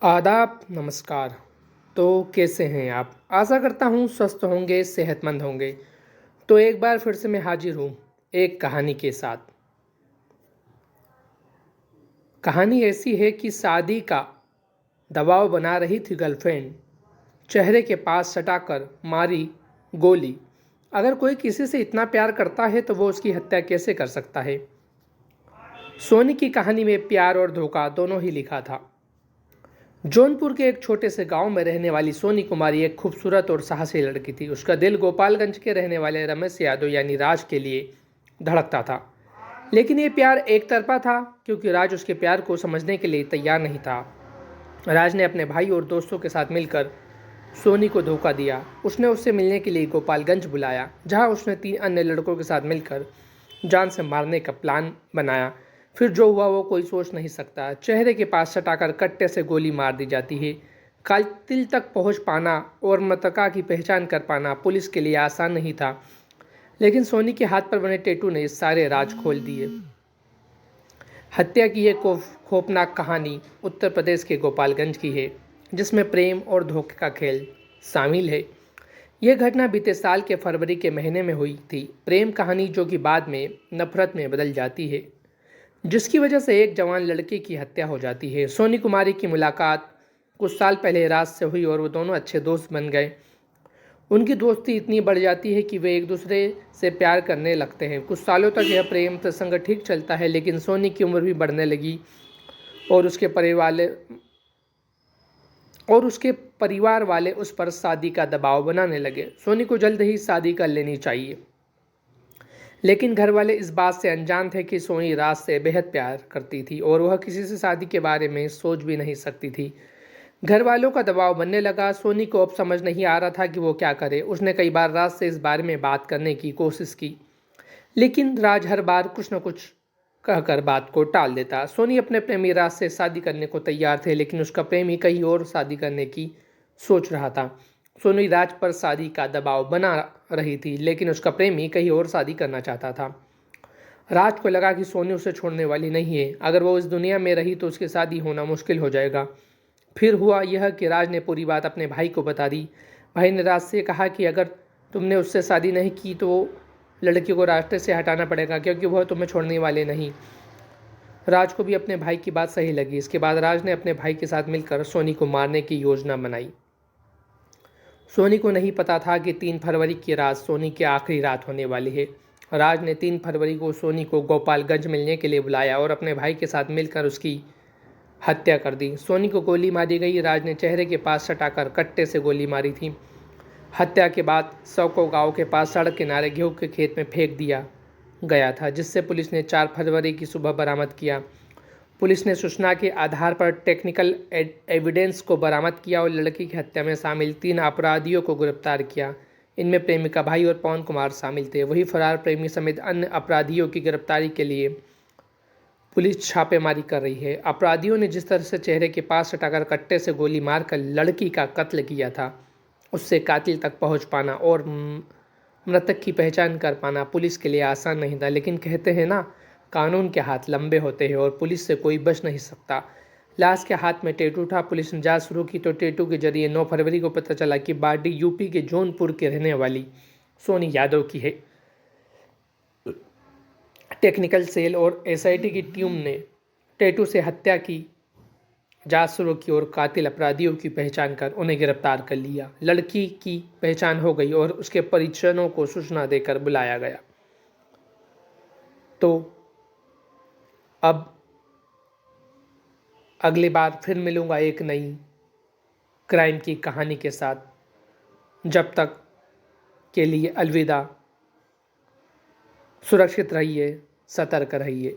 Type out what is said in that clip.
आदाब, नमस्कार। तो कैसे हैं आप? आशा करता हूँ स्वस्थ होंगे, सेहतमंद होंगे। तो एक बार फिर से मैं हाजिर हूँ एक कहानी के साथ। कहानी ऐसी है कि शादी का दबाव बना रही थी गर्लफ्रेंड, चेहरे के पास सटाकर मारी गोली। अगर कोई किसी से इतना प्यार करता है तो वो उसकी हत्या कैसे कर सकता है? सोनी की कहानी में प्यार और धोखा दोनों ही लिखा था। जौनपुर के एक छोटे से गांव में रहने वाली सोनी कुमारी एक खूबसूरत और साहसी लड़की थी। उसका दिल गोपालगंज के रहने वाले रमेश यादव यानी राज के लिए धड़कता था। लेकिन ये प्यार एक तरफा था, क्योंकि राज उसके प्यार को समझने के लिए तैयार नहीं था। राज ने अपने भाई और दोस्तों के साथ मिलकर सोनी को धोखा दिया। उसने उससे मिलने के लिए गोपालगंज बुलाया, जहां उसने 3 अन्य लड़कों के साथ मिलकर जान से मारने का प्लान बनाया। फिर जो हुआ वो कोई सोच नहीं सकता। चेहरे के पास सटाकर कट्टे से गोली मार दी जाती है। कातिल तक पहुंच पाना और मृतका की पहचान कर पाना पुलिस के लिए आसान नहीं था, लेकिन सोनी के हाथ पर बने टैटू ने सारे राज खोल दिए। हत्या की एक खौफनाक कहानी उत्तर प्रदेश के गोपालगंज की है, जिसमें प्रेम और धोखे का खेल शामिल है। यह घटना बीते साल के फरवरी के महीने में हुई थी। प्रेम कहानी जो कि बाद में नफरत में बदल जाती है, जिसकी वजह से एक जवान लड़की की हत्या हो जाती है। सोनी कुमारी की मुलाकात कुछ साल पहले राज से हुई और वो दोनों अच्छे दोस्त बन गए। उनकी दोस्ती इतनी बढ़ जाती है कि वे एक दूसरे से प्यार करने लगते हैं। कुछ सालों तक यह प्रेम प्रसंग ठीक चलता है, लेकिन सोनी की उम्र भी बढ़ने लगी और उसके परिवार वाले उस पर शादी का दबाव बनाने लगे। सोनी को जल्द ही शादी कर लेनी चाहिए, लेकिन घर वाले इस बात से अनजान थे कि सोनी राज से बेहद प्यार करती थी और वह किसी से शादी के बारे में सोच भी नहीं सकती थी। घर वालों का दबाव बनने लगा। सोनी को अब समझ नहीं आ रहा था कि वो क्या करे। उसने कई बार राज से इस बारे में बात करने की कोशिश की, लेकिन राज हर बार कुछ न कुछ कहकर बात को टाल देता। सोनी अपने प्रेमी राज से शादी करने को तैयार थे, लेकिन उसका प्रेमी कहीं और शादी करने की सोच रहा था। सोनी राज पर शादी का दबाव बना रही थी, लेकिन उसका प्रेमी कहीं और शादी करना चाहता था। राज को लगा कि सोनी उसे छोड़ने वाली नहीं है। अगर वो इस दुनिया में रही तो उसकी शादी होना मुश्किल हो जाएगा। फिर हुआ यह कि राज ने पूरी बात अपने भाई को बता दी। भाई ने राज से कहा कि अगर तुमने उससे शादी नहीं की तो लड़की को रास्ते से हटाना पड़ेगा, क्योंकि वह तुम्हें छोड़ने वाले नहीं। राज को भी अपने भाई की बात सही लगी। इसके बाद राज ने अपने भाई के साथ मिलकर सोनी को मारने की योजना बनाई। सोनी को नहीं पता था कि 3 फरवरी की रात सोनी की आखिरी रात होने वाली है। राज ने 3 फरवरी को सोनी को गोपालगंज मिलने के लिए बुलाया और अपने भाई के साथ मिलकर उसकी हत्या कर दी। सोनी को गोली मारी गई। राज ने चेहरे के पास सटाकर कट्टे से गोली मारी थी। हत्या के बाद शव को गांव के पास सड़क किनारे गेहूं के खेत में फेंक दिया गया था, जिससे पुलिस ने 4 फरवरी की सुबह बरामद किया। पुलिस ने सूचना के आधार पर टेक्निकल एविडेंस को बरामद किया और लड़की की हत्या में शामिल 3 अपराधियों को गिरफ्तार किया। इनमें प्रेमिका भाई और पवन कुमार शामिल थे। वही फरार प्रेमी समेत अन्य अपराधियों की गिरफ्तारी के लिए पुलिस छापेमारी कर रही है। अपराधियों ने जिस तरह से चेहरे के पास सटाकर कट्टे से गोली मारकर लड़की का कत्ल किया था, उससे कातिल तक पहुंच पाना और मृतक की पहचान कर पाना पुलिस के लिए आसान नहीं था। लेकिन कहते हैं ना, कानून के हाथ लंबे होते हैं और पुलिस से कोई बच नहीं सकता। लाश के हाथ में टैटू था। पुलिस ने जांच शुरू की तो टैटू के जरिए 9 फरवरी को पता चला कि बाडी यूपी के जौनपुर के रहने वाली सोनी यादव की है। टेक्निकल सेल और एसआईटी की टीम ने टैटू से हत्या की जांच शुरू की और कातिल अपराधियों की पहचान कर उन्हें गिरफ्तार कर लिया। लड़की की पहचान हो गई और उसके परिजनों को सूचना देकर बुलाया गया। तो अब अगली बार फिर मिलूंगा एक नई क्राइम की कहानी के साथ। जब तक के लिए अलविदा। सुरक्षित रहिए, सतर्क रहिए।